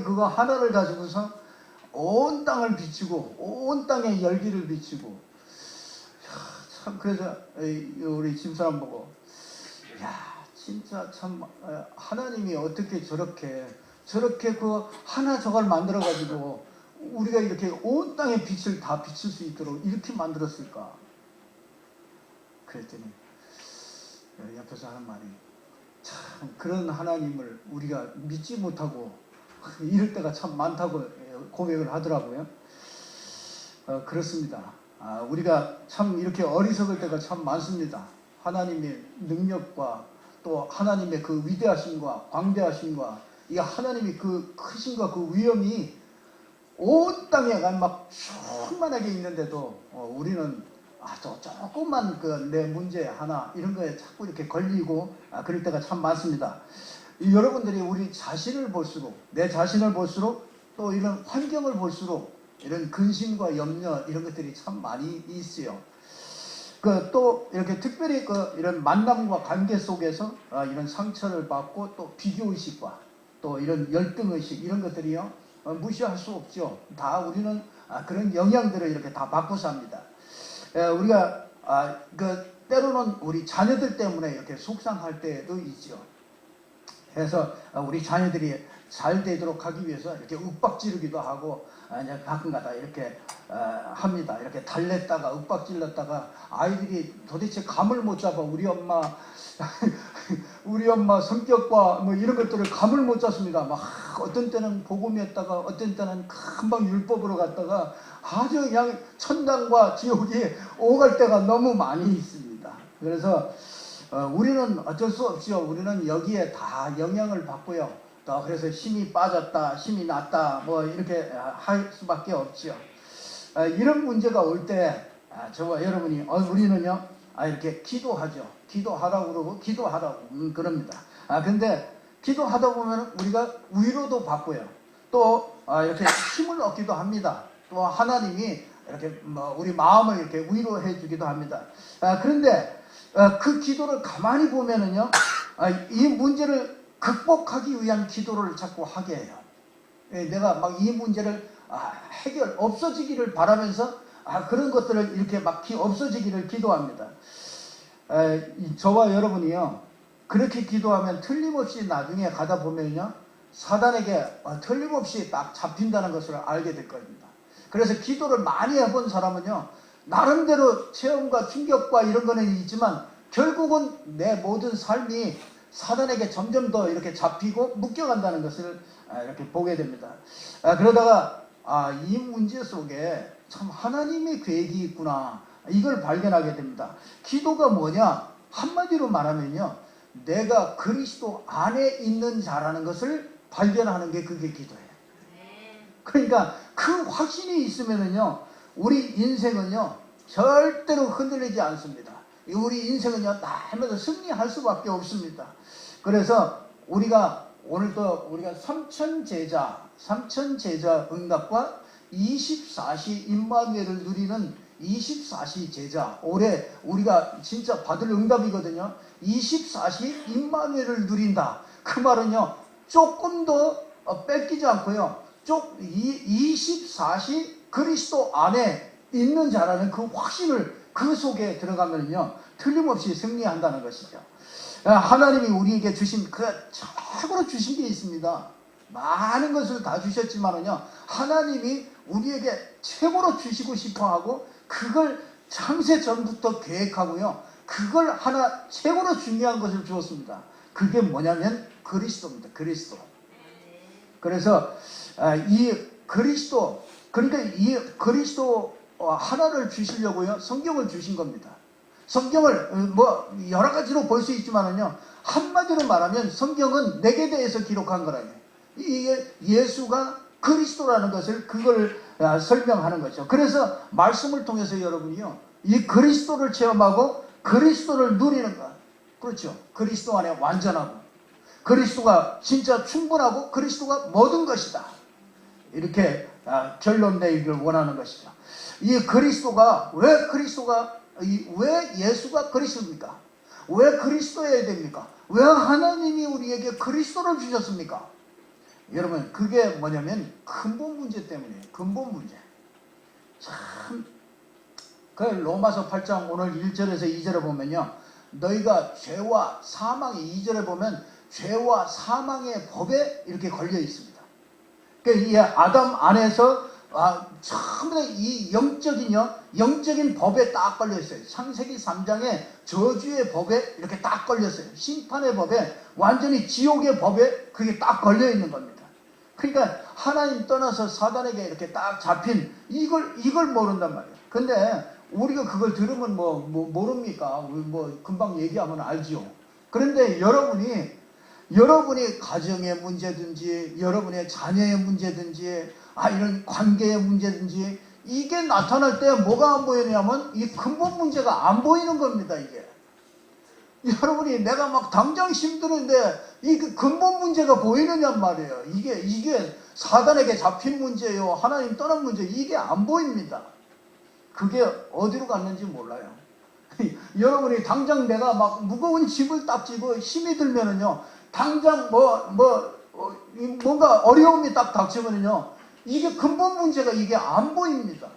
그거 하나를 가지고서 온 땅을 비추고 온 땅에 열기를 비추고, 참 그래서 우리 집사람 보고, 야 진짜 참 하나님이 어떻게 저렇게 그 하나 저걸 만들어 가지고 우리가 이렇게 온 땅의 빛을 다 비출 수 있도록 이렇게 만들었을까? 그랬더니 옆에서 하는 말이, 참 그런 하나님을 우리가 믿지 못하고 이럴 때가 참 많다고 고백을 하더라고요. 그렇습니다. 우리가 참 이렇게 어리석을 때가 참 많습니다. 하나님의 능력과 또 하나님의 그 위대하심과 광대하심과 이 하나님의 그 크심과 그 위엄이 온 땅에 막 충만하게 있는데도 우리는 저 조금만 그 내 문제 하나 이런 거에 자꾸 이렇게 걸리고 그럴 때가 참 많습니다. 여러분들이 우리 자신을 볼수록, 내 자신을 볼수록, 또 이런 환경을 볼수록 이런 근심과 염려 이런 것들이 참 많이 있어요. 또 이렇게 특별히 이런 만남과 관계 속에서 이런 상처를 받고 또 비교의식과 또 이런 열등의식 이런 것들이요 무시할 수 없죠. 다 우리는 그런 영향들을 이렇게 다 받고 삽니다. 우리가 때로는 우리 자녀들 때문에 이렇게 속상할 때도 있죠. 그래서 우리 자녀들이 잘 되도록 하기 위해서 이렇게 윽박지르기도 하고 가끔가다 이렇게 합니다. 이렇게 달랬다가 윽박질렀다가 아이들이 도대체 감을 못 잡아. 우리 엄마 성격과 뭐 이런 것들을 감을 못 잡습니다. 막 어떤 때는 복음이었다가 어떤 때는 금방 율법으로 갔다가 아주 그냥 천당과 지옥이 오갈 때가 너무 많이 있습니다. 그래서 우리는 어쩔 수 없죠. 우리는 여기에 다 영향을 받고요. 또 그래서 힘이 빠졌다, 힘이 났다, 뭐 이렇게 할 수밖에 없죠. 이런 문제가 올 때 저와 여러분이 우리는요 이렇게 기도하죠. 기도하라고 그러고 기도하라고 그럽니다. 근데 기도하다 보면 우리가 위로도 받고요. 또 이렇게 힘을 얻기도 합니다. 또 하나님이 이렇게 우리 마음을 이렇게 위로해 주기도 합니다. 그런데 그 기도를 가만히 보면은요, 이 문제를 극복하기 위한 기도를 자꾸 하게 해요. 내가 막 이 문제를 없어지기를 바라면서 그런 것들을 이렇게 막 없어지기를 기도합니다. 저와 여러분이요, 그렇게 기도하면 틀림없이 나중에 가다 보면요, 사단에게 틀림없이 딱 잡힌다는 것을 알게 될 겁니다. 그래서 기도를 많이 해본 사람은요, 나름대로 체험과 충격과 이런 거는 있지만 결국은 내 모든 삶이 사단에게 점점 더 이렇게 잡히고 묶여간다는 것을 이렇게 보게 됩니다. 그러다가 이 문제 속에 참 하나님의 계획이 있구나, 이걸 발견하게 됩니다. 기도가 뭐냐? 한마디로 말하면요, 내가 그리스도 안에 있는 자라는 것을 발견하는 게 그게 기도예요. 그러니까 그 확신이 있으면은요, 우리 인생은요 절대로 흔들리지 않습니다. 우리 인생은요 날마다 승리할 수밖에 없습니다. 그래서 우리가 오늘도 우리가 삼천제자 응답과 24시 임마누엘을 누리는 24시 제자, 올해 우리가 진짜 받을 응답이거든요. 24시 임마누엘을 누린다. 그 말은요, 조금도 뺏기지 않고요, 24시 그리스도 안에 있는 자라는 그 확신을 그 속에 들어가면요, 틀림없이 승리한다는 것이죠. 하나님이 우리에게 주신 최고로 주신 게 있습니다. 많은 것을 다 주셨지만은요, 하나님이 우리에게 최고로 주시고 싶어 하고 그걸 창세 전부터 계획하고요, 그걸 하나 최고로 중요한 것을 주었습니다. 그게 뭐냐면 그리스도입니다. 그리스도. 그래서 이 그리스도, 그러니까 이 그리스도 하나를 주시려고요, 성경을 주신 겁니다. 성경을 뭐 여러 가지로 볼 수 있지만은요, 한마디로 말하면 성경은 내게 대해서 기록한 거라요. 예수가 그리스도라는 것을 그걸 설명하는 거죠. 그래서 말씀을 통해서 여러분이요, 이 그리스도를 체험하고 그리스도를 누리는 것. 그렇죠. 그리스도 안에 완전하고 그리스도가 진짜 충분하고 그리스도가 모든 것이다, 이렇게 결론 내기를 원하는 것이죠. 이 그리스도가 왜 예수가 그리스도입니까? 왜 그리스도여야 됩니까? 왜 하나님이 우리에게 그리스도를 주셨습니까? 여러분, 그게 뭐냐면 근본 문제 때문이에요. 근본 문제. 참, 그 로마서 8장 오늘 1절에서 2절에 보면요, 너희가 죄와 사망의, 2절에 보면 죄와 사망의 법에 이렇게 걸려 있습니다. 그러니까 이 아담 안에서 처음에 이 영적인 법에 딱 걸려 있어요. 창세기 3장에 저주의 법에 이렇게 딱 걸렸어요. 심판의 법에, 완전히 지옥의 법에 그게 딱 걸려 있는 겁니다. 그러니까 하나님 떠나서 사단에게 이렇게 딱 잡힌 이걸 모른단 말이에요. 근데 우리가 그걸 들으면 모릅니까? 금방 얘기하면 알지요. 그런데 여러분이 가정의 문제든지, 여러분의 자녀의 문제든지, 이런 관계의 문제든지, 이게 나타날 때 뭐가 안 보이냐면 이 근본 문제가 안 보이는 겁니다, 이게. 여러분이 내가 막 당장 힘드는데 이 근본 문제가 보이느냔 말이에요. 이게 사단에게 잡힌 문제요, 하나님 떠난 문제, 이게 안 보입니다. 그게 어디로 갔는지 몰라요. 여러분이 당장 내가 막 무거운 짐을 딱 지고 힘이 들면은요, 당장 뭔가 어려움이 딱 닥치면은요, 이게 근본 문제가 이게 안 보입니다.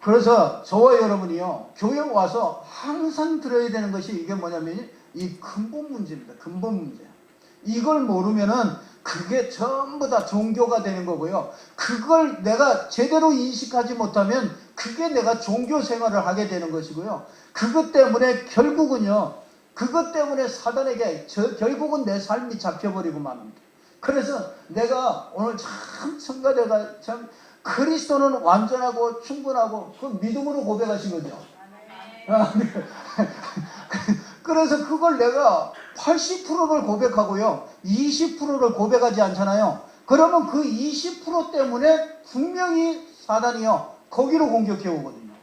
그래서 저와 여러분이요, 교회 와서 항상 들어야 되는 것이 이게 뭐냐면 이 근본 문제입니다. 근본 문제. 이걸 모르면은 그게 전부 다 종교가 되는 거고요. 그걸 내가 제대로 인식하지 못하면 그게 내가 종교 생활을 하게 되는 것이고요. 그것 때문에 사단에게 결국은 내 삶이 잡혀버리고 맙니다. 그래서 내가 오늘 참 성가대가 참 그리스도는 완전하고 충분하고 그 믿음으로 고백하신 거죠. 그래서 그걸 내가 80%를 고백하고요, 20%를 고백하지 않잖아요. 그러면 그 20% 때문에 분명히 사단이요, 거기로 공격해 오거든요.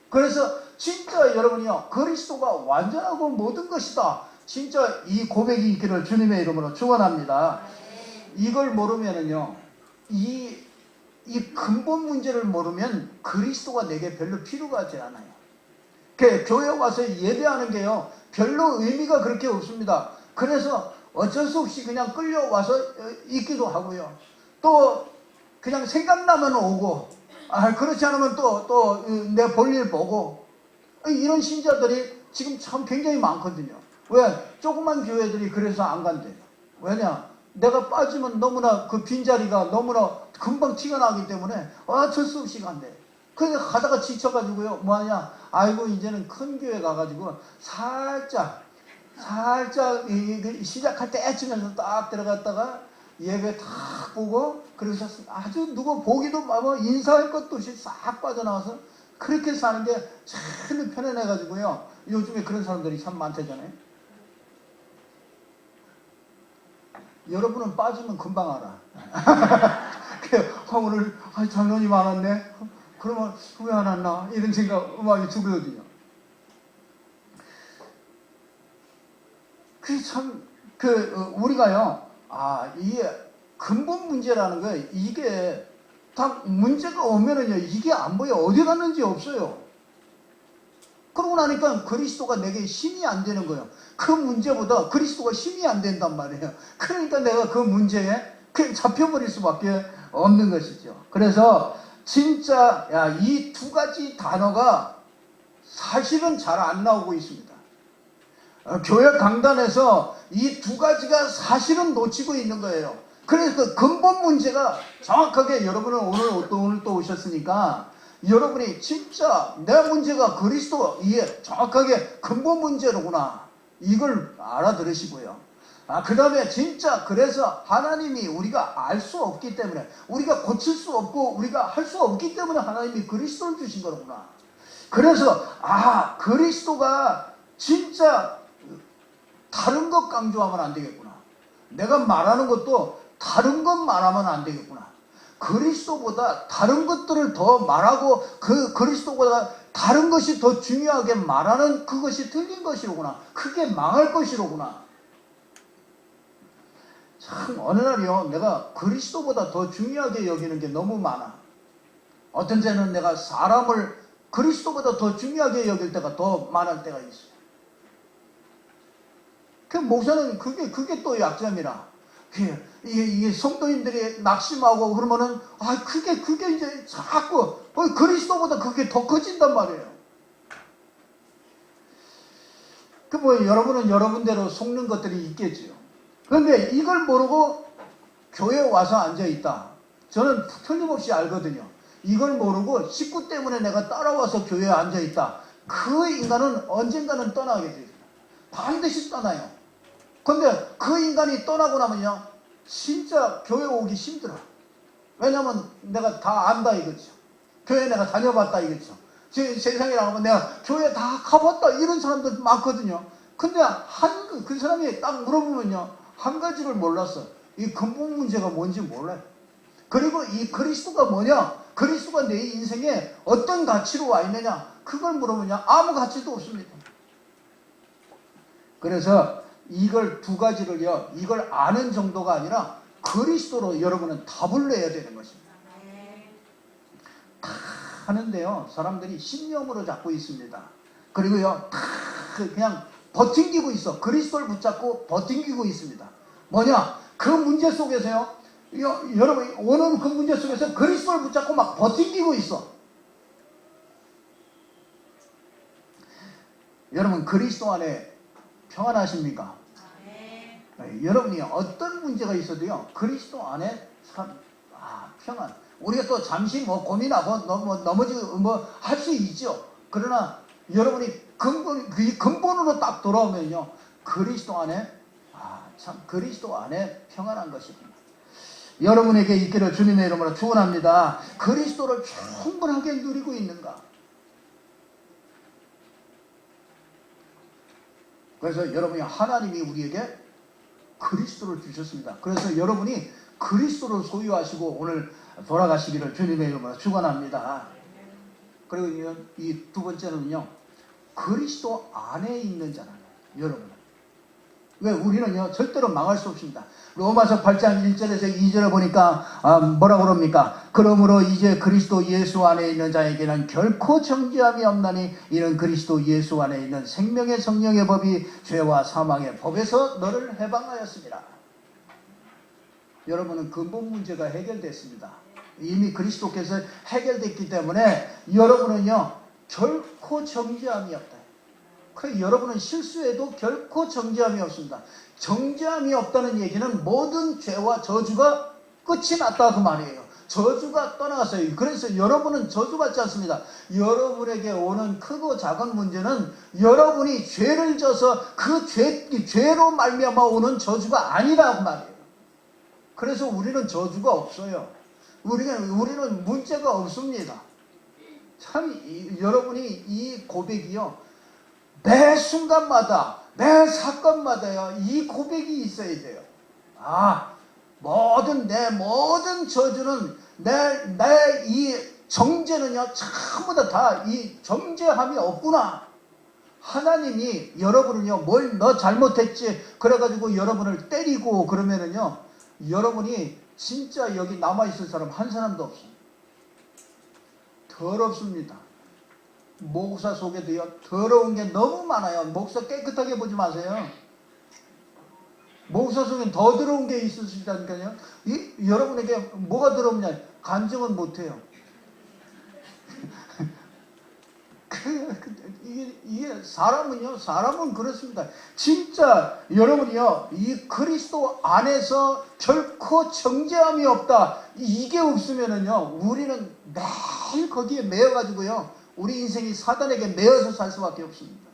그래서 진짜 여러분이요, 그리스도가 완전하고 모든 것이다, 진짜 이 고백이 있기를 주님의 이름으로 축원합니다. 이걸 모르면은요, 이 근본 문제를 모르면 그리스도가 내게 별로 필요가 하지 않아요. 교회 와서 예배하는 게요, 별로 의미가 그렇게 없습니다. 그래서 어쩔 수 없이 그냥 끌려와서 있기도 하고요. 또 그냥 생각나면 오고, 그렇지 않으면 또 내 볼일 보고, 이런 신자들이 지금 참 굉장히 많거든요. 왜? 조그만 교회들이 그래서 안 간대요. 왜냐? 내가 빠지면 너무나 그 빈자리가 너무나 금방 티가 나기 때문에 어쩔 수 없이 간대. 그래서 가다가 지쳐가지고요, 뭐하냐? 아이고, 이제는 큰 교회 가가지고 살짝 시작할 때쯤에서 딱 들어갔다가 예배 탁 보고, 그래서 아주 누구 보기도 인사할 것도 없이 싹 빠져나와서 그렇게 사는 게 참 편안해가지고요. 요즘에 그런 사람들이 참 많대잖아요. 여러분은 빠지면 금방 알아. 오늘 장로님 안 왔네? 그러면 왜 안 왔나? 이런 생각 음악이 들거든요. 우리가요, 이게 근본 문제라는 거, 이게 다 문제가 오면은요, 이게 안 보여. 어디 갔는지 없어요. 그러고 나니까 그리스도가 내게 힘이 안 되는 거예요. 그 문제보다 그리스도가 힘이 안 된단 말이에요. 그러니까 내가 그 문제에 그냥 잡혀버릴 수밖에 없는 것이죠. 그래서 진짜 이 두 가지 단어가 사실은 잘 안 나오고 있습니다. 교회 강단에서 이 두 가지가 사실은 놓치고 있는 거예요. 그래서 그 근본 문제가 정확하게, 여러분은 오늘 또 오셨으니까 여러분이 진짜 내 문제가 그리스도 이해 정확하게 근본 문제로구나, 이걸 알아들으시고요. 그 다음에 진짜 그래서 하나님이 우리가 알 수 없기 때문에, 우리가 고칠 수 없고 우리가 할 수 없기 때문에 하나님이 그리스도를 주신 거구나. 그래서 그리스도가 진짜 다른 것 강조하면 안 되겠구나. 내가 말하는 것도 다른 것 말하면 안 되겠구나. 그리스도보다 다른 것들을 더 말하고 그 그리스도보다 다른 것이 더 중요하게 말하는 그것이 틀린 것이로구나. 그게 망할 것이로구나. 참 어느 날이요, 내가 그리스도보다 더 중요하게 여기는 게 너무 많아. 어떤 때는 내가 사람을 그리스도보다 더 중요하게 여길 때가 더 많을 때가 있어요. 그 목사는 그게 또 약점이라. 이게 성도님들이 낙심하고 그러면은, 그게 이제 자꾸, 그리스도보다 그게 더 커진단 말이에요. 여러분은 여러분대로 속는 것들이 있겠지요. 그런데 이걸 모르고 교회에 와서 앉아있다. 저는 틀림없이 알거든요. 이걸 모르고 식구 때문에 내가 따라와서 교회에 앉아있다. 그 인간은 언젠가는 떠나게 돼요. 반드시 떠나요. 근데 그 인간이 떠나고 나면요, 진짜 교회 오기 힘들어. 왜냐면 내가 다 안다 이거죠. 교회 내가 다녀봤다 이거죠. 세상에 나가면 내가 교회 다 가봤다 이런 사람들 많거든요. 근데 그 사람이 딱 물어보면요, 한 가지를 몰랐어. 이 근본 문제가 뭔지 몰라요. 그리고 이 그리스도가 뭐냐, 그리스도가 내 인생에 어떤 가치로 와 있느냐, 그걸 물어보냐, 아무 가치도 없습니다. 그래서 이걸 두 가지를요, 이걸 아는 정도가 아니라 그리스도로 여러분은 답을 내야 되는 것입니다. 다 하는데요, 사람들이 신념으로 잡고 있습니다. 그리고요, 다 그냥 버팅기고 있어. 그리스도를 붙잡고 버팅기고 있습니다. 뭐냐, 그 문제 속에서요, 여러분이 오는 그 문제 속에서 그리스도를 붙잡고 막 버팅기고 있어. 여러분, 그리스도 안에 평안하십니까? 여러분이 어떤 문제가 있어도요, 그리스도 안에 평안. 우리가 또 잠시 고민하고 넘어지 할 수 있죠. 그러나 여러분이 근본으로 딱 돌아오면요, 그리스도 안에 참 그리스도 안에 평안한 것입니다. 여러분에게 있기를 주님의 이름으로 축원합니다. 그리스도를 충분하게 누리고 있는가? 그래서 여러분이 하나님이 우리에게 그리스도를 주셨습니다. 그래서 여러분이 그리스도를 소유하시고 오늘 돌아가시기를 주님의 이름으로 축원합니다. 그리고 이 두 번째는요, 그리스도 안에 있는 자라는 여러분. 왜? 우리는요, 절대로 망할 수 없습니다. 로마서 8장 1절에서 2절을 보니까 뭐라고 그럽니까? 그러므로 이제 그리스도 예수 안에 있는 자에게는 결코 정죄함이 없나니 이는 그리스도 예수 안에 있는 생명의 성령의 법이 죄와 사망의 법에서 너를 해방하였습니다. 여러분은 근본 문제가 해결됐습니다. 이미 그리스도께서 해결됐기 때문에 여러분은요, 결코 정죄함이 없다. 그 여러분은 실수해도 결코 정죄함이 없습니다. 정죄함이 없다는 얘기는 모든 죄와 저주가 끝이 났다 그 말이에요. 저주가 떠나갔어요. 그래서 여러분은 저주받지 않습니다. 여러분에게 오는 크고 작은 문제는 여러분이 죄를 져서 그 죄로 말미암아 오는 저주가 아니라고 말이에요. 그래서 우리는 저주가 없어요. 우리는 문제가 없습니다. 참 여러분이 이 고백이요, 매 순간마다 매 사건마다요, 이 고백이 있어야 돼요. 내 모든 저주는 내 이 정죄는요, 전부 다 이 정죄함이 없구나. 하나님이 여러분은요, 너 잘못했지 그래가지고 여러분을 때리고 그러면은요, 여러분이 진짜 여기 남아있을 사람 한 사람도 없어요. 더럽습니다. 목사 속에도요, 더러운 게 너무 많아요. 목사 깨끗하게 보지 마세요. 목사 속엔 더 더러운 게 있을 수 있다니까요. 여러분에게 뭐가 더럽냐? 간증은 못해요. 이게 사람은 그렇습니다. 진짜 여러분이요, 이 그리스도 안에서 결코 정죄함이 없다. 이게 없으면은요, 우리는 매일 거기에 매여가지고요, 우리 인생이 사단에게 매여서 살 수밖에 없습니다.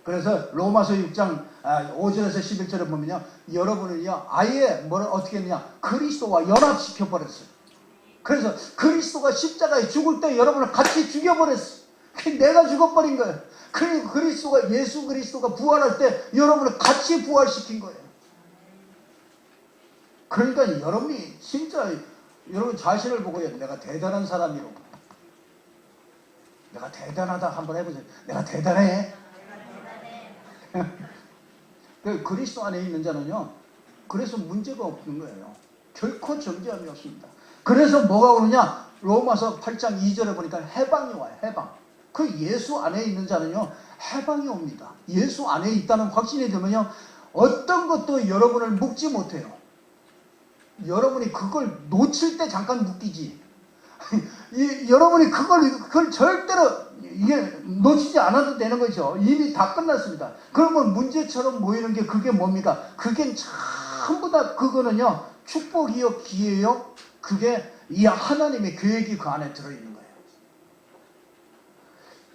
그래서 로마서 6장 5절에서 11절을 보면요, 여러분을요, 아예 어떻게 했느냐, 그리스도와 연합시켜 버렸어요. 그래서 그리스도가 십자가에 죽을 때 여러분을 같이 죽여버렸어요. 내가 죽어버린 거예요. 그리고 예수 그리스도가 부활할 때 여러분을 같이 부활시킨 거예요. 그러니까 여러분이 진짜 여러분 자신을 보고요, 내가 대단한 사람이라고. 내가 대단하다 한번 해보세요. 내가 대단해. 그리스도 안에 있는 자는요, 그래서 문제가 없는 거예요. 결코 정죄함이 없습니다. 그래서 뭐가 오느냐? 로마서 8장 2절에 보니까 해방이 와요. 해방. 그 예수 안에 있는 자는요, 해방이 옵니다. 예수 안에 있다는 확신이 들면요, 어떤 것도 여러분을 묶지 못해요. 여러분이 그걸 놓칠 때 잠깐 묶이지. 여러분이 그걸 절대로 이게 놓치지 않아도 되는 거죠. 이미 다 끝났습니다. 그러면 문제처럼 모이는 게 그게 뭡니까? 그게 전부 다 그거는요, 축복이요, 기회요. 그게 이 하나님의 계획이 그 안에 들어있는 거예요.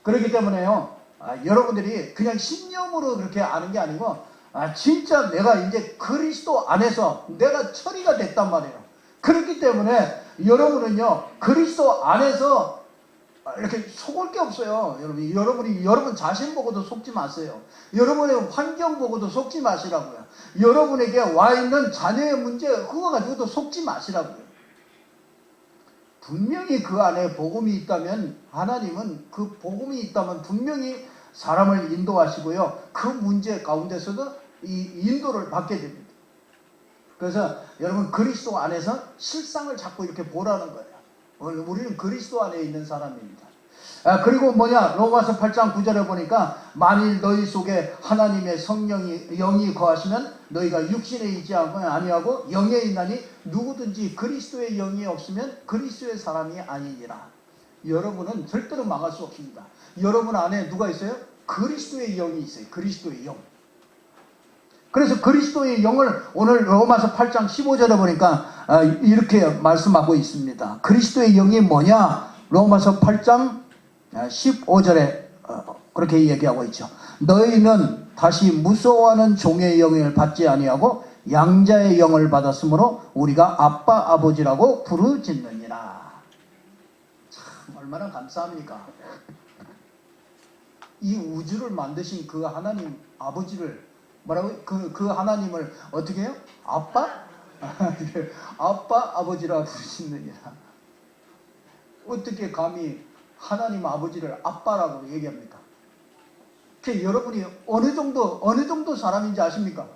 그렇기 때문에요, 여러분들이 그냥 신념으로 그렇게 아는 게 아니고, 진짜 내가 이제 그리스도 안에서 내가 처리가 됐단 말이에요. 그렇기 때문에 여러분은요, 그리스도 안에서 이렇게 속을 게 없어요. 여러분이 여러분 자신 보고도 속지 마세요. 여러분의 환경 보고도 속지 마시라고요. 여러분에게 와 있는 자녀의 문제 그거 가지고도 속지 마시라고요. 분명히 그 안에 복음이 있다면, 하나님은 그 복음이 있다면 분명히 사람을 인도하시고요, 그 문제 가운데서도 이 인도를 받게 됩니다. 그래서 여러분 그리스도 안에서 실상을 자꾸 이렇게 보라는 거예요. 우리는 그리스도 안에 있는 사람입니다. 그리고 로마서 8장 9절에 보니까 만일 너희 속에 하나님의 성령이 영이 거하시면 너희가 육신에 있지 아니하고 영에 있나니 누구든지 그리스도의 영이 없으면 그리스도의 사람이 아니니라. 여러분은 절대로 망할 수 없습니다. 여러분 안에 누가 있어요? 그리스도의 영이 있어요. 그리스도의 영. 그래서 그리스도의 영을 오늘 로마서 8장 15절에 보니까 이렇게 말씀하고 있습니다. 그리스도의 영이 뭐냐? 로마서 8장 15절에 그렇게 얘기하고 있죠. 너희는 다시 무서워하는 종의 영을 받지 아니하고 양자의 영을 받았으므로 우리가 아빠 아버지라고 부르짖느니라. 참 얼마나 감사합니까? 이 우주를 만드신 그 하나님 아버지를 뭐라고? 그 하나님을 어떻게 해요? 아빠? 아빠 아버지라 부르짖느니라. 어떻게 감히 하나님 아버지를 아빠라고 얘기합니까? 여러분이 어느 정도 사람인지 아십니까?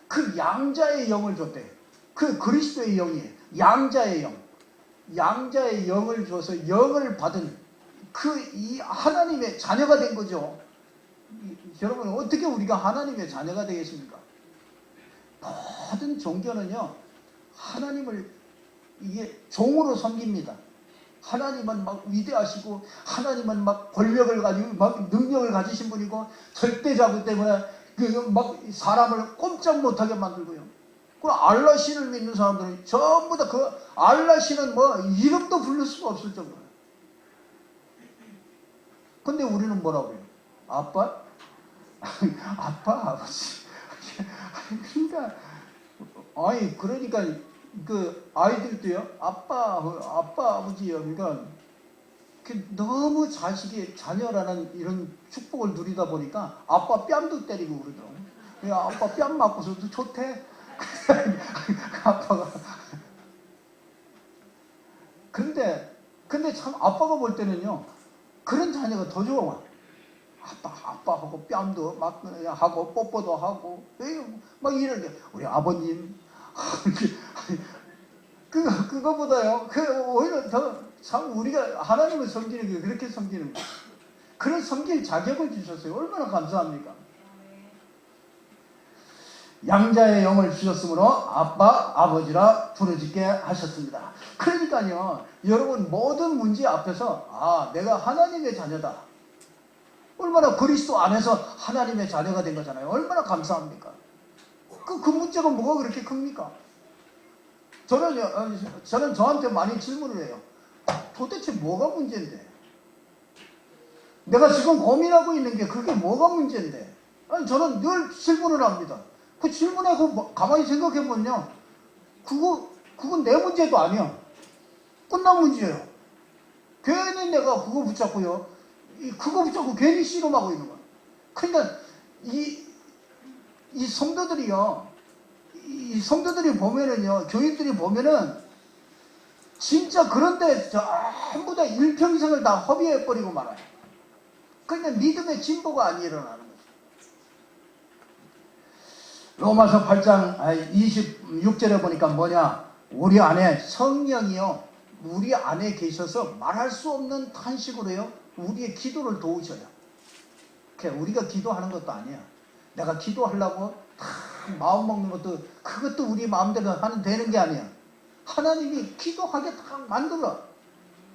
그 양자의 영을 줬대. 그 그리스도의 영이 양자의 영을 줘서 영을 받은 이 하나님의 자녀가 된 거죠. 여러분 어떻게 우리가 하나님의 자녀가 되겠습니까? 모든 종교는요, 하나님을 이게 종으로 섬깁니다. 하나님은 막 위대하시고 하나님은 막 권력을 가지고 막 능력을 가지신 분이고 절대자기 때문에 막 사람을 꼼짝 못하게 만들고요. 그 알라 신을 믿는 사람들은 전부 다 그 알라 신은 뭐 이름도 부를 수가 없을 정도예요. 근데 우리는 뭐라고 해요? 아빠? 아빠, 아버지. 그러니까 그 아이들도요, 아빠, 아버지요. 그러니까 너무 자녀라는 이런 축복을 누리다 보니까 아빠 뺨도 때리고 그러더라고요. 아빠 뺨 맞고서도 좋대. 아빠가. 근데 참 아빠가 볼 때는요, 그런 자녀가 더 좋아. 아빠하고 뺨도 막 하고 뽀뽀도 하고 막 이런 게 우리 아버님 그거보다요, 오히려 더 참 우리가 하나님을 섬기는 게 그렇게 섬기는 거예요. 그런 섬길 자격을 주셨어요. 얼마나 감사합니까? 양자의 영을 주셨으므로 아빠 아버지라 부르짖게 하셨습니다. 그러니까요, 여러분 모든 문제 앞에서 내가 하나님의 자녀다, 얼마나 그리스도 안에서 하나님의 자녀가 된 거잖아요. 얼마나 감사합니까? 그 문제가 뭐가 그렇게 큽니까? 저는 저한테 많이 질문을 해요. 도대체 뭐가 문제인데? 내가 지금 고민하고 있는 게 그게 뭐가 문제인데? 저는 늘 질문을 합니다. 그 질문하고 가만히 생각해보면요, 그건 내 문제도 아니야. 끝난 문제예요. 괜히 내가 그거 붙잡고요, 그거 붙잡고 괜히 씨름하고 있는 거야. 그러니까 이 성도들이요, 이 성도들이 보면은요, 교인들이 보면은 진짜 그런데 전부 다 일평생을 다 허비해버리고 말아요. 그러니까 믿음의 진보가 안 일어나는 거죠. 로마서 8장 26절에 보니까 뭐냐, 우리 안에 성령이요, 우리 안에 계셔서 말할 수 없는 탄식으로요, 우리의 기도를 도우셔요. 우리가 기도하는 것도 아니야. 내가 기도하려고 다 마음 먹는 것도 그것도 우리 마음대로 하면 되는 게 아니야. 하나님이 기도하게 다 만들어.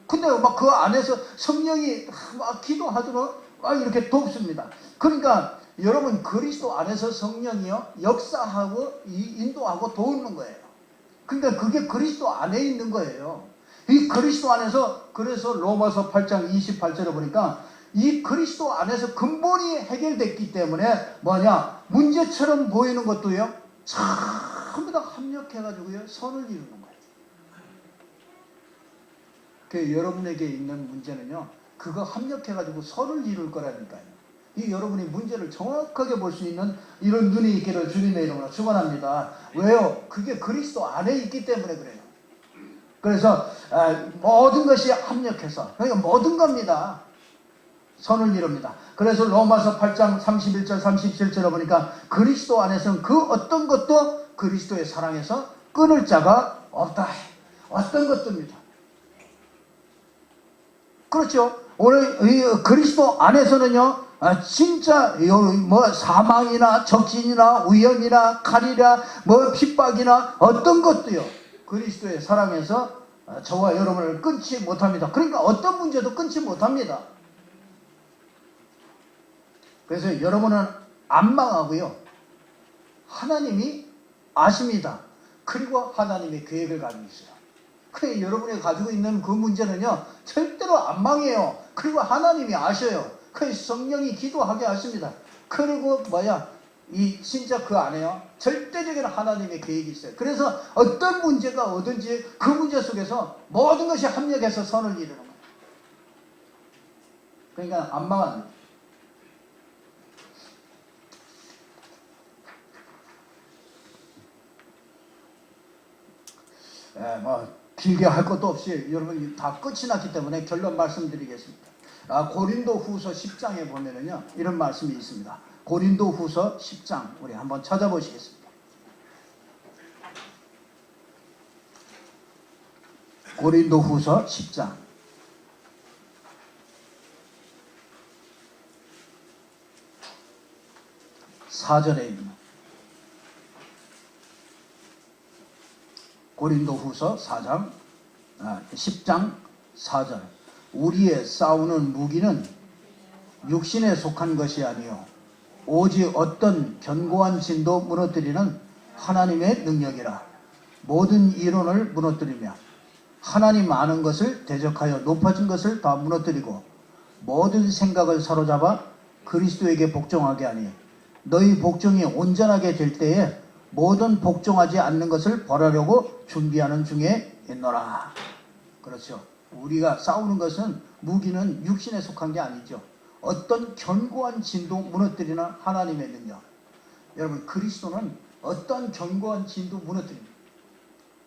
근데 막 그 안에서 성령이 막 기도하도록 막 이렇게 돕습니다. 그러니까 여러분 그리스도 안에서 성령이요 역사하고 인도하고 도우는 거예요. 그러니까 그게 그리스도 안에 있는 거예요. 이 그리스도 안에서 그래서 로마서 8장 28절에 보니까 이 그리스도 안에서 근본이 해결됐기 때문에 뭐냐 문제처럼 보이는 것도요 전부 다 합력해가지고요 선을 이루는 거예요. 그 여러분에게 있는 문제는요 그거 합력해가지고 선을 이룰 거라니까요. 이 여러분이 문제를 정확하게 볼 수 있는 이런 눈이 있기를 주님의 이름으로 축원합니다. 왜요? 그게 그리스도 안에 있기 때문에 그래요. 그래서 모든 것이 합력해서 그러니까 모든 겁니다. 선을 이룹니다. 그래서 로마서 8장 31절 37절에 보니까 그리스도 안에서는 그 어떤 것도 그리스도의 사랑에서 끊을 자가 없다. 어떤 것도입니다. 그렇죠. 오늘 이 그리스도 안에서는요 진짜 뭐 사망이나 적진이나 위험이나 칼이나 뭐 핍박이나 어떤 것도요 그리스도의 사랑에서 저와 여러분을 끊지 못합니다. 그러니까 어떤 문제도 끊지 못합니다. 그래서 여러분은 안 망하고요 하나님이 아십니다. 그리고 하나님의 계획을 가지고 있어요. 그래 여러분이 가지고 있는 그 문제는요 절대로 안 망해요. 그리고 하나님이 아셔요. 그래서 성령이 기도하게 하십니다. 그리고 뭐야 이 진짜 그 안에요 절대적인 하나님의 계획이 있어요. 그래서 어떤 문제가 오든지 그 문제 속에서 모든 것이 합력해서 선을 이루는 거예요. 그러니까 안 망합니다. 뭐 길게 할 것도 없이 여러분 다 끝이 났기 때문에 결론 말씀드리겠습니다. 고린도 후서 10장에 보면은요 이런 말씀이 있습니다. 고린도 후서 10장 우리 한번 찾아보시겠습니다. 고린도 후서 10장 4절에 있는 고린도 후서 10장 4절 우리의 싸우는 무기는 육신에 속한 것이 아니요 오직 어떤 견고한 진도 무너뜨리는 하나님의 능력이라. 모든 이론을 무너뜨리며 하나님 아는 것을 대적하여 높아진 것을 다 무너뜨리고 모든 생각을 사로잡아 그리스도에게 복종하게 하니 너희 복종이 온전하게 될 때에 모든 복종하지 않는 것을 벌하려고 준비하는 중에 있노라. 그렇죠. 우리가 싸우는 것은 무기는 육신에 속한 게 아니죠. 어떤 견고한 진도 무너뜨리는 하나님의 능력. 여러분 그리스도는 어떤 견고한 진도 무너뜨립니다.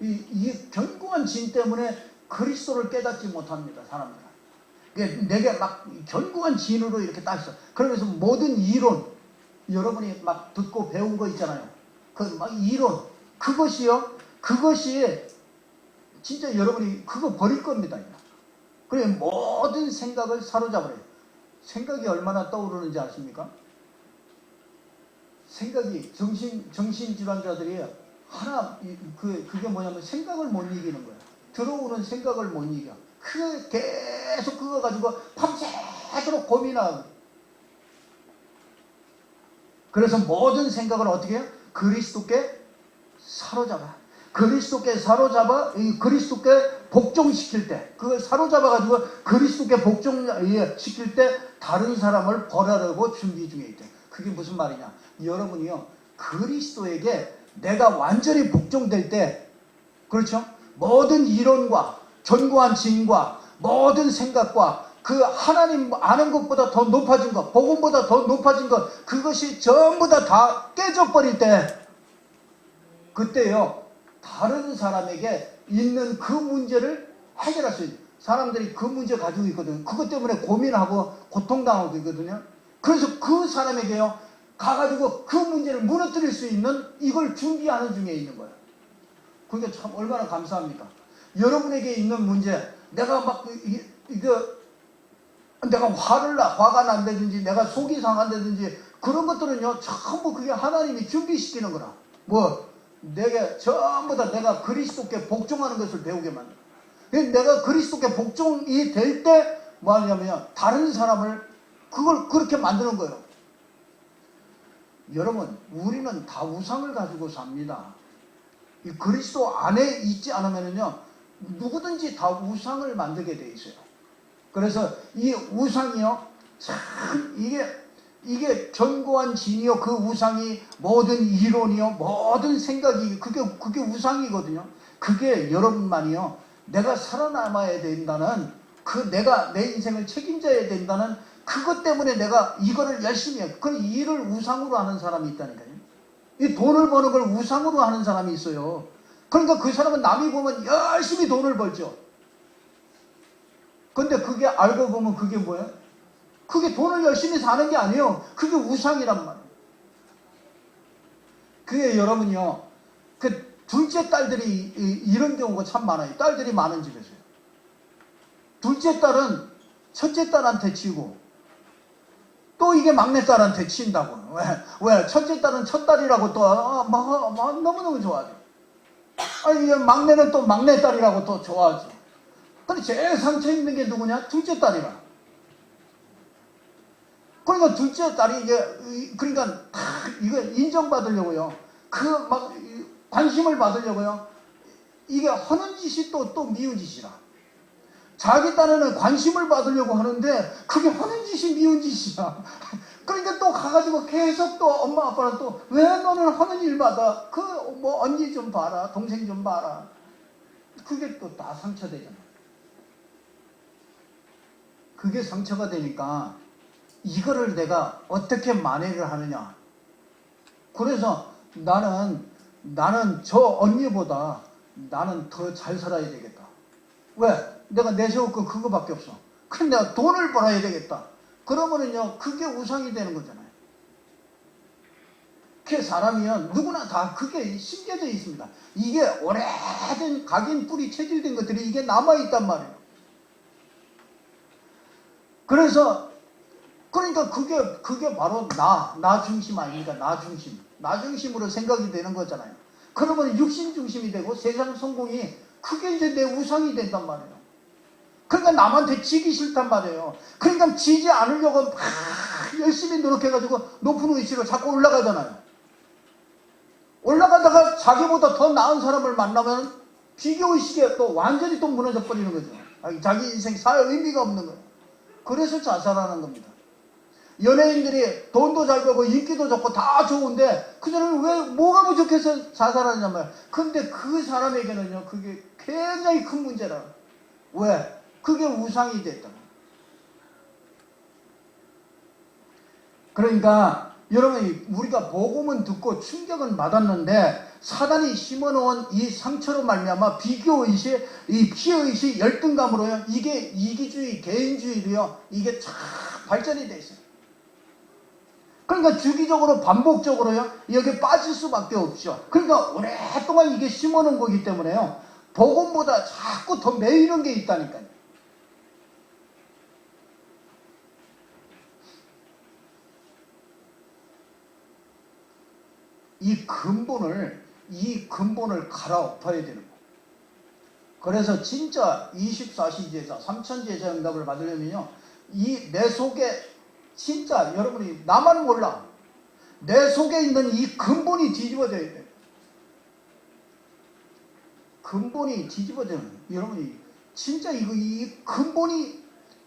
이 견고한 진 때문에 그리스도를 깨닫지 못합니다. 사람들은. 내게 막 견고한 진으로 이렇게 딱 있어. 그러면서 모든 이론 여러분이 막 듣고 배운 거 있잖아요. 그 막 이론 그것이 진짜 여러분이 그거 버릴 겁니다. 그래 모든 생각을 사로잡으래요. 생각이 얼마나 떠오르는지 아십니까? 생각이 정신질환자들이 하나 그게 뭐냐면 생각을 못 이기는 거야. 들어오는 생각을 못 이겨. 계속 그거 가지고 밤새도록 고민하고. 그래서 모든 생각을 어떻게 해요? 그리스도께 사로잡아. 그리스도께 사로잡아 그리스도께 복종시킬 때 그걸 사로잡아가지고 그리스도께 복종시킬 때 다른 사람을 벌하려고 준비 중에 있대. 그게 무슨 말이냐? 여러분이요 그리스도에게 내가 완전히 복종될 때 그렇죠? 모든 이론과 견고한 진과 모든 생각과 그 하나님 아는 것보다 더 높아진 것 복음보다 더 높아진 것 그것이 전부 다 깨져버릴 때 그때요 다른 사람에게 있는 그 문제를 해결할 수 있어요. 사람들이 그 문제 가지고 있거든요. 그것 때문에 고민하고 고통당하고 있거든요. 그래서 그 사람에게요 가가지고 그 문제를 무너뜨릴 수 있는 이걸 준비하는 중에 있는 거예요. 그게 참 얼마나 감사합니까? 여러분에게 있는 문제 내가 막 이거 내가 화가 난다든지 내가 속이 상한다든지 그런 것들은요 전부 그게 하나님이 준비시키는 거라. 뭐 내게 전부 다 내가 그리스도께 복종하는 것을 배우게 만들어. 내가 그리스도께 복종이 될 때 뭐 하냐면 다른 사람을 그걸 그렇게 만드는 거예요. 여러분 우리는 다 우상을 가지고 삽니다. 이 그리스도 안에 있지 않으면요 누구든지 다 우상을 만들게 돼 있어요. 그래서 이 우상이요 참 이게 견고한 진이요 그 우상이 모든 이론이요 모든 생각이 그게 우상이거든요. 그게 여러분만이요 내가 살아남아야 된다는 내가 내 인생을 책임져야 된다는 그것 때문에 내가 이거를 열심히 해. 그 일을 우상으로 하는 사람이 있다니까요. 이 돈을 버는 걸 우상으로 하는 사람이 있어요. 그러니까 그 사람은 남이 보면 열심히 돈을 벌죠. 근데 그게 알고 보면 그게 뭐야? 그게 돈을 열심히 사는 게 아니에요. 그게 우상이란 말이에요. 그게 여러분요, 그 둘째 딸들이 이런 경우가 참 많아요. 딸들이 많은 집에서요. 둘째 딸은 첫째 딸한테 치고 또 이게 막내 딸한테 친다고. 왜? 첫째 딸은 첫 딸이라고 또 너무너무 좋아하죠. 아니 막내는 또 막내 딸이라고 또 좋아하죠. 근데 제일 상처 입는 게 누구냐? 둘째 딸이라. 그러니까 둘째 딸이 그러니까 이거 인정받으려고요. 관심을 받으려고요. 이게 하는 짓이 또 미운 짓이라. 자기 딴에는 관심을 받으려고 하는데 그게 하는 짓이 미운 짓이야. 그러니까 또 가가지고 계속 또 엄마 아빠는 또 왜 너는 하는 일마다 뭐 언니 좀 봐라 동생 좀 봐라. 그게 또 다 상처되잖아. 그게 상처가 되니까 이거를 내가 어떻게 만회를 하느냐. 그래서 나는 저 언니보다 나는 더 잘 살아야 되겠다. 왜? 내가 내세울 건 그거밖에 없어. 근데 내가 돈을 벌어야 되겠다. 그러면은요, 그게 우상이 되는 거잖아요. 그 사람이요, 누구나 다 그게 심겨져 있습니다. 이게 오래된 각인 뿌리 체질된 것들이 이게 남아있단 말이에요. 그러니까 그게 바로 나 중심 아닙니까? 나 중심. 나 중심으로 생각이 되는 거잖아요. 그러면 육신 중심이 되고 세상 성공이 그게 이제 내 우상이 된단 말이에요. 그러니까 남한테 지기 싫단 말이에요. 그러니까 지지 않으려고 막 열심히 노력해가지고 높은 위치로 자꾸 올라가잖아요. 올라가다가 자기보다 더 나은 사람을 만나면 비교의식에 또 완전히 또 무너져 버리는 거죠. 자기 인생 살 의미가 없는 거예요. 그래서 자살하는 겁니다. 연예인들이 돈도 잘 벌고 인기도 좋고 다 좋은데 그 사람이 왜 뭐가 부족해서 자살하냐 말이야. 근데 그 사람에게는요 그게 굉장히 큰 문제라. 왜? 그게 우상이 됐다. 그러니까 여러분 우리가 복음은 듣고 충격은 받았는데 사단이 심어놓은 이 상처로 말미암아 비교의식, 이 피해의식, 열등감으로요 이게 이기주의, 개인주의로요 이게 참 발전이 돼 있어요. 그러니까 주기적으로 반복적으로요 여기에 빠질 수밖에 없죠. 그러니까 오랫동안 이게 심어놓은 거기 때문에요 복음보다 자꾸 더 매이는 게 있다니까요. 이 근본을 갈아엎어야 되는 거예요. 그래서 진짜 24시 제자, 3천 제자 응답을 받으려면요 내 속에 진짜 여러분이 나만 몰라 내 속에 있는 이 근본이 뒤집어져야 돼요. 근본이 뒤집어지는 여러분이 진짜 이 근본이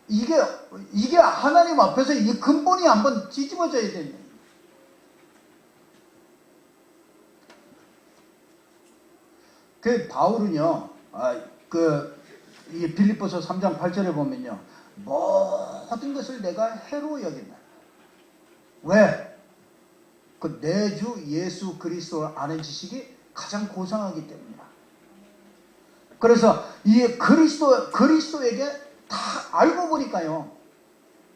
이게 하나님 앞에서 이 근본이 한번 뒤집어져야 됩니다. 그 바울은요 이 빌립보서 3장 8절에 보면요 모든 것을 내가 해로 여긴다. 왜? 그 내 주 예수 그리스도를 아는 지식이 가장 고상하기 때문이다. 그래서 이 그리스도에게 다 알고 보니까요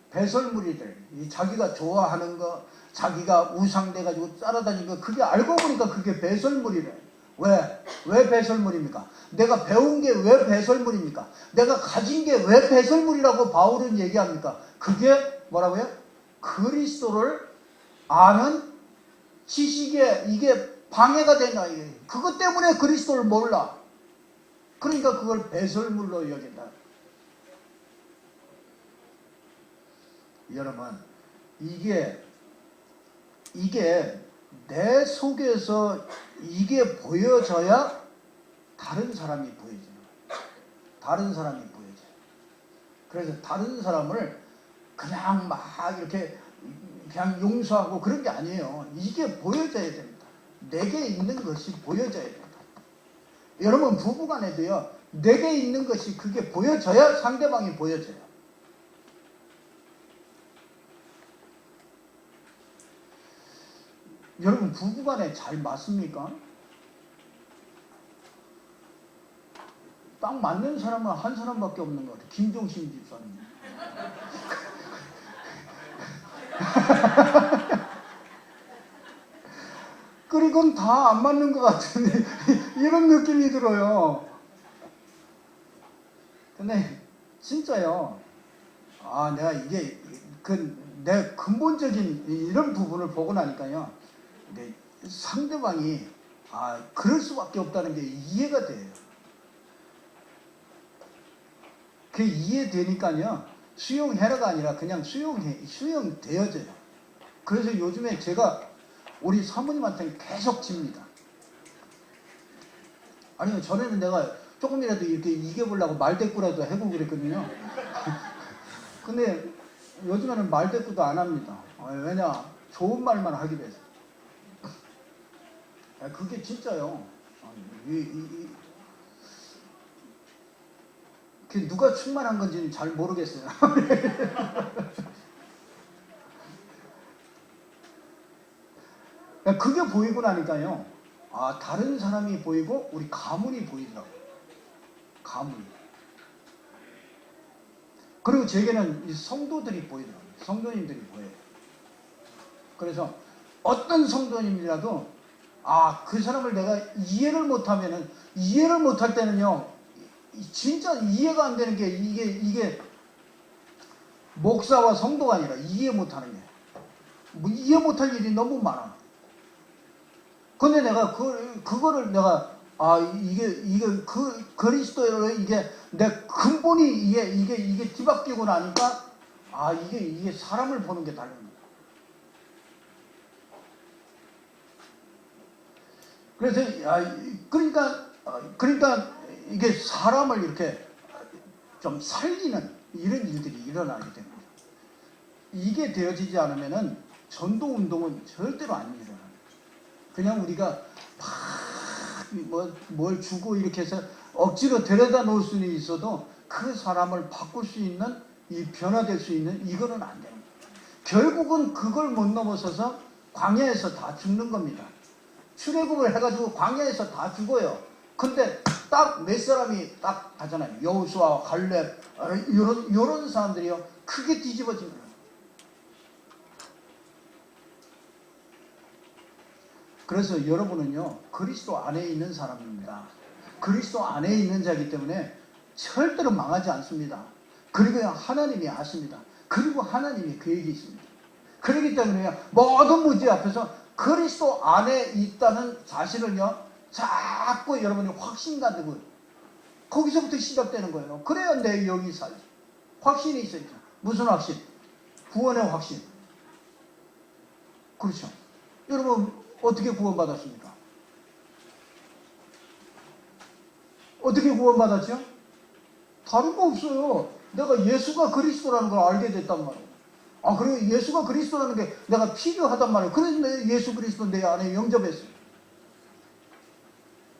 배설물이들 자기가 좋아하는 거 자기가 우상돼가지고 따라다니는 거 그게 알고 보니까 그게 배설물이래. 왜 배설물입니까? 내가 배운 게 왜 배설물입니까? 내가 가진 게 왜 배설물이라고 바울은 얘기합니까? 그게 뭐라고요? 그리스도를 아는 지식에 이게 방해가 된다. 그것 때문에 그리스도를 몰라. 그러니까 그걸 배설물로 여긴다. 여러분, 이게 내 속에서 이게 보여져야 다른 사람이 보여지는 거예요. 다른 사람이 보여져요. 그래서 다른 사람을 그냥 막 이렇게 그냥 용서하고 그런 게 아니에요. 이게 보여져야 됩니다. 내게 있는 것이 보여져야 됩니다. 여러분 부부간에도요. 내게 있는 것이 그게 보여져야 상대방이 보여져요. 여러분 부부간에 잘 맞습니까? 딱 맞는 사람은 한 사람밖에 없는 것 같아요. 김종신 집사님. 그리고는 다 안 맞는 것 같은데 이런 느낌이 들어요. 근데 진짜요. 내가 이게 내 근본적인 이런 부분을 보고 나니까요. 근데 상대방이 그럴 수밖에 없다는 게 이해가 돼요. 그 이해되니까요. 수용해라가 아니라 그냥 수용되어져요. 그래서 요즘에 제가 우리 사모님한테는 계속 집니다. 아니요, 전에는 내가 조금이라도 이렇게 이겨보려고 말대꾸라도 해보고 그랬거든요. 근데 요즘에는 말대꾸도 안 합니다. 왜냐? 좋은 말만 하기로 해서. 그게 진짜요. 그게 누가 충만한 건지는 잘 모르겠어요. 그게 보이고 나니까요. 다른 사람이 보이고 우리 가문이 보이더라고요. 가문이. 그리고 제게는 이 성도들이 보이더라고요. 성도님들이 보여요. 그래서 어떤 성도님이라도 그 사람을 내가 이해를 못할 때는요. 진짜 이해가 안 되는 게 이게 목사와 성도가 아니라 이해 못하는 게. 이해 못할 일이 너무 많아. 근데 내가 그거를 내가 그리스도의 내 근본이 이게 뒤바뀌고 나니까 이게 사람을 보는 게 다릅니다. 그래서 그러니까 이게 사람을 이렇게 좀 살리는 이런 일들이 일어나게 됩니다. 이게 되어지지 않으면은 전도 운동은 절대로 안 일어나요. 그냥 우리가 뭘 주고 이렇게 해서 억지로 데려다 놓을 수는 있어도 그 사람을 바꿀 수 있는 이 변화될 수 있는 이거는 안 됩니다. 결국은 그걸 못 넘어서서 광야에서 다 죽는 겁니다. 출애굽을 해가지고 광야에서 다 죽어요. 근데 딱 몇 사람이 딱 하잖아요. 여호수아, 갈렙 이런 사람들이요 크게 뒤집어진 거예요. 그래서 여러분은요 그리스도 안에 있는 사람입니다. 그리스도 안에 있는 자이기 때문에 절대로 망하지 않습니다. 그리고 하나님이 아십니다. 그리고 하나님이 계획이 있습니다. 그렇기 때문에 모든 문제 앞에서 그리스도 안에 있다는 사실을요 자꾸 여러분이 확신 가지고 거기서부터 시작되는 거예요. 그래야 내 영이 살지. 확신이 있어야죠. 무슨 확신? 구원의 확신. 그렇죠. 여러분 어떻게 구원받았습니까? 어떻게 구원받았죠? 다른 거 없어요. 내가 예수가 그리스도라는 걸 알게 됐단 말이에요. 그리고 예수가 그리스도라는 게 내가 필요하단 말이에요. 그래서 예수 그리스도 내 안에 영접했어요.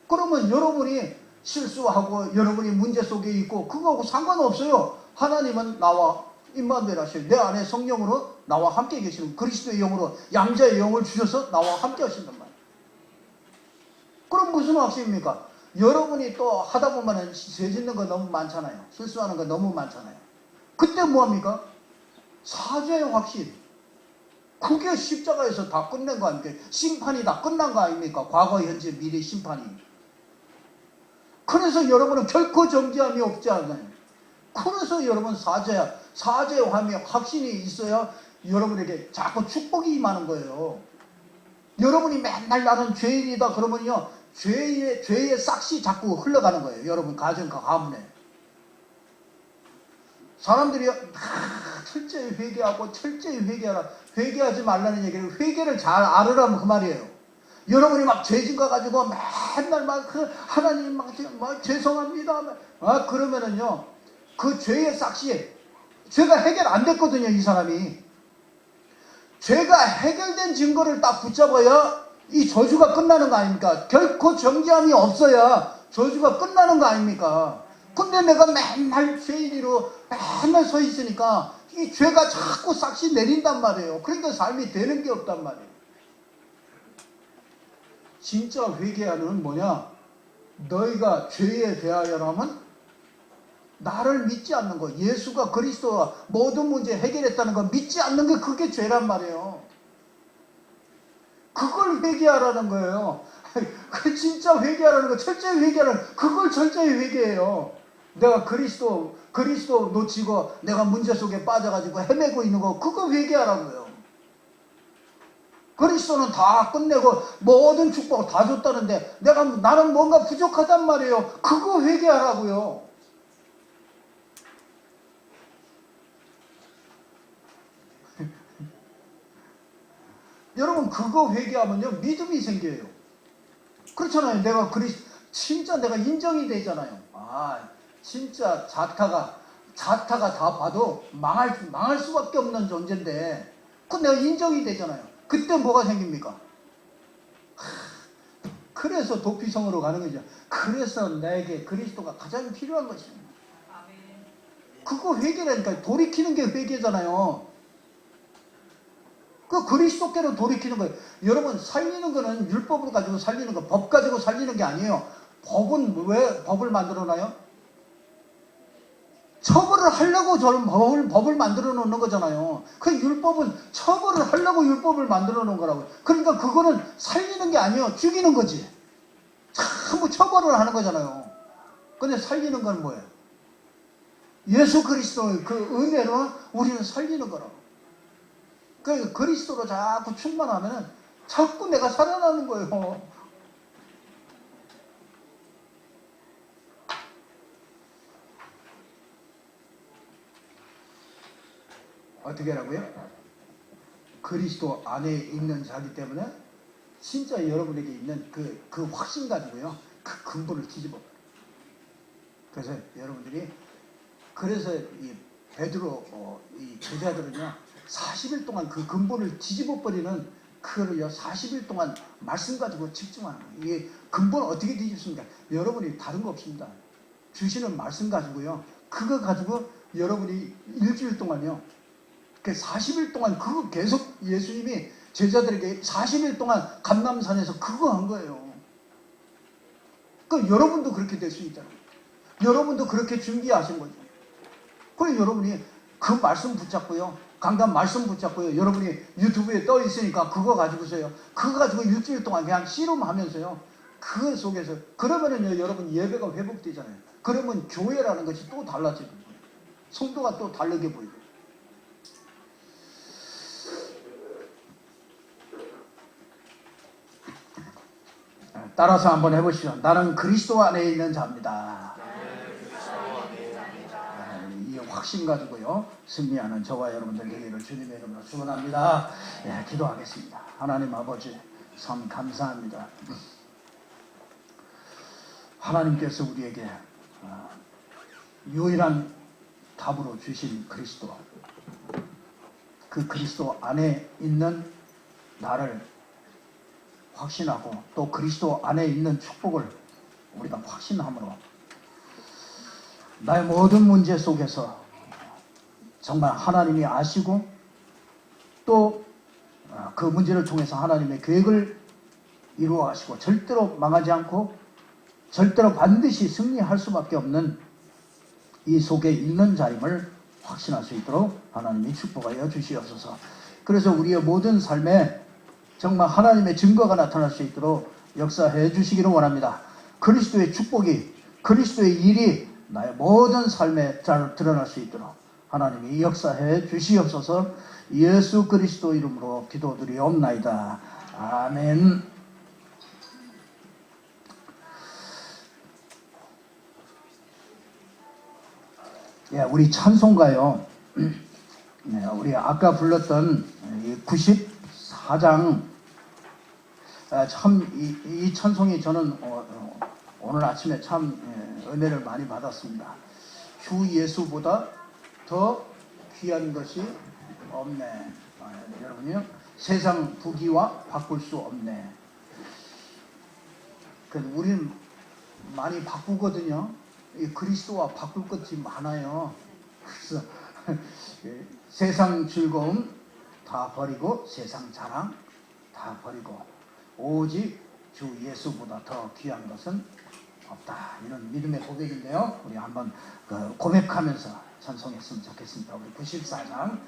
그러면 여러분이 실수하고 여러분이 문제 속에 있고 그거하고 상관없어요. 하나님은 나와 임마누엘 하시고 내 안에 성령으로 나와 함께 계시는 그리스도의 영으로 양자의 영을 주셔서 나와 함께 하신단 말이에요. 그럼 무슨 확신입니까? 여러분이 또 하다 보면 죄 짓는 거 너무 많잖아요. 실수하는 거 너무 많잖아요. 그때 뭐합니까? 사죄의 확신. 그게 십자가에서 다 끝낸 거 아닙니까? 심판이 다 끝난 거 아닙니까? 과거, 현재, 미래 심판이. 그래서 여러분은 결코 정죄함이 없지 않아요. 그래서 여러분 사죄의 확신이 있어야 여러분에게 자꾸 축복이 임하는 거예요. 여러분이 맨날 나는 죄인이다 그러면요, 죄의 싹이 자꾸 흘러가는 거예요. 여러분 가정과 가문에. 사람들이 철저히 회개하고 철저히 회개하라. 회개하지 말라는 얘기를, 회개를 잘 알으라면 그 말이에요. 여러분이 막 죄진거 가지고 맨날 막 하나님 막 죄송합니다. 그러면은요, 그 죄의 싹이, 죄가 해결 안 됐거든요, 이 사람이. 죄가 해결된 증거를 딱 붙잡아야 이 저주가 끝나는 거 아닙니까? 결코 정죄함이 없어야 저주가 끝나는 거 아닙니까? 근데 내가 맨날 죄인으로 맨날 서 있으니까 이 죄가 자꾸 싹시 내린단 말이에요. 그러니까 삶이 되는 게 없단 말이에요. 진짜 회개하는 뭐냐? 너희가 죄에 대하여라면 나를 믿지 않는 거, 예수가 그리스도가 모든 문제 해결했다는 거 믿지 않는 게 그게 죄란 말이에요. 그걸 회개하라는 거예요. 그 진짜 회개하라는 거, 철저히 회개하라는, 그걸 철저히 회개해요. 내가 그리스도 놓치고 내가 문제 속에 빠져가지고 헤매고 있는 거, 그거 회개하라고요. 그리스도는 다 끝내고 모든 축복을 다 줬다는데 나는 뭔가 부족하단 말이에요. 그거 회개하라고요. 여러분 그거 회개하면요 믿음이 생겨요. 그렇잖아요. 진짜 내가 인정이 되잖아요. 진짜 자타가 다 봐도 망할 수밖에 없는 존재인데 그 내가 인정이 되잖아요. 그때 뭐가 생깁니까? 그래서 도피성으로 가는 거죠. 그래서 나에게 그리스도가 가장 필요한 것입니다. 그거 회개라니까. 돌이키는 게 회개잖아요. 그 그리스도께로 돌이키는 거예요. 여러분 살리는 거는 율법을 가지고 살리는 거, 법 가지고 살리는 게 아니에요. 법은 왜 법을 만들어놔요? 처벌을 하려고 저는 법을 만들어 놓는 거잖아요. 그 율법은 처벌을 하려고 율법을 만들어 놓은 거라고요. 그러니까 그거는 살리는 게 아니에요. 죽이는 거지. 전부 처벌을 하는 거잖아요. 근데 살리는 건 뭐예요? 예수 그리스도의 그 은혜로 우리는 살리는 거라고. 그 그리스도로 자꾸 충만하면 자꾸 내가 살아나는 거예요. 어떻게 하라고요? 그리스도 안에 있는 자기 때문에 진짜 여러분에게 있는 그 확신 가지고요, 그 근본을 뒤집어. 그래서 여러분들이, 그래서 이 베드로 이 제자들은요 40일 동안 그 근본을 뒤집어 버리는, 그거를요 40일 동안 말씀 가지고 집중하는 거예요. 이게 근본 어떻게 뒤집습니까? 여러분이 다른 거 없습니다. 주시는 말씀 가지고요, 그거 가지고 여러분이 일주일 동안요, 그 40일 동안 그거 계속 예수님이 제자들에게 40일 동안 감람산에서 그거 한 거예요. 그러니까 여러분도 그렇게 될 수 있잖아요. 여러분도 그렇게 준비하신 거죠. 그래 여러분이 그 말씀 붙잡고요, 강단 말씀 붙잡고요, 여러분이 유튜브에 떠 있으니까 그거 가지고서요, 그거 가지고 일주일 동안 그냥 씨름하면서요, 그 속에서 그러면은요 여러분 예배가 회복되잖아요. 그러면 교회라는 것이 또 달라지는 거예요. 성도가 또 다르게 보이고. 따라서 한번 해보시죠. 나는 그리스도 안에 있는 자입니다. 이 확신 가지고요 승리하는 저와 여러분들 되기를 주님의 이름으로 축원합니다. 기도하겠습니다. 하나님 아버지 참 감사합니다. 하나님께서 우리에게 유일한 답으로 주신 그리스도, 그 그리스도 안에 있는 나를 확신하고 또 그리스도 안에 있는 축복을 우리가 확신함으로 나의 모든 문제 속에서 정말 하나님이 아시고 또 그 문제를 통해서 하나님의 계획을 이루어 가시고 절대로 망하지 않고 절대로 반드시 승리할 수밖에 없는 이 속에 있는 자임을 확신할 수 있도록 하나님이 축복하여 주시옵소서. 그래서 우리의 모든 삶에 정말 하나님의 증거가 나타날 수 있도록 역사해 주시기를 원합니다. 그리스도의 축복이 그리스도의 일이 나의 모든 삶에 잘 드러날 수 있도록 하나님이 역사해 주시옵소서. 예수 그리스도 이름으로 기도드리옵나이다. 아멘. 예, 우리 찬송가요. 네, 우리 아까 불렀던 94장 참 이 찬송이 저는 오늘 아침에 참 은혜를 많이 받았습니다. 주 예수보다 더 귀한 것이 없네. 여러분요, 세상 부귀와 바꿀 수 없네. 우리는 많이 바꾸거든요. 이 그리스도와 바꿀 것이 많아요. 그래서 세상 즐거움 다 버리고, 세상 자랑 다 버리고, 오직 주 예수보다 더 귀한 것은 없다. 이런 믿음의 고백인데요. 우리 한번 고백하면서 찬송했으면 좋겠습니다. 우리 94장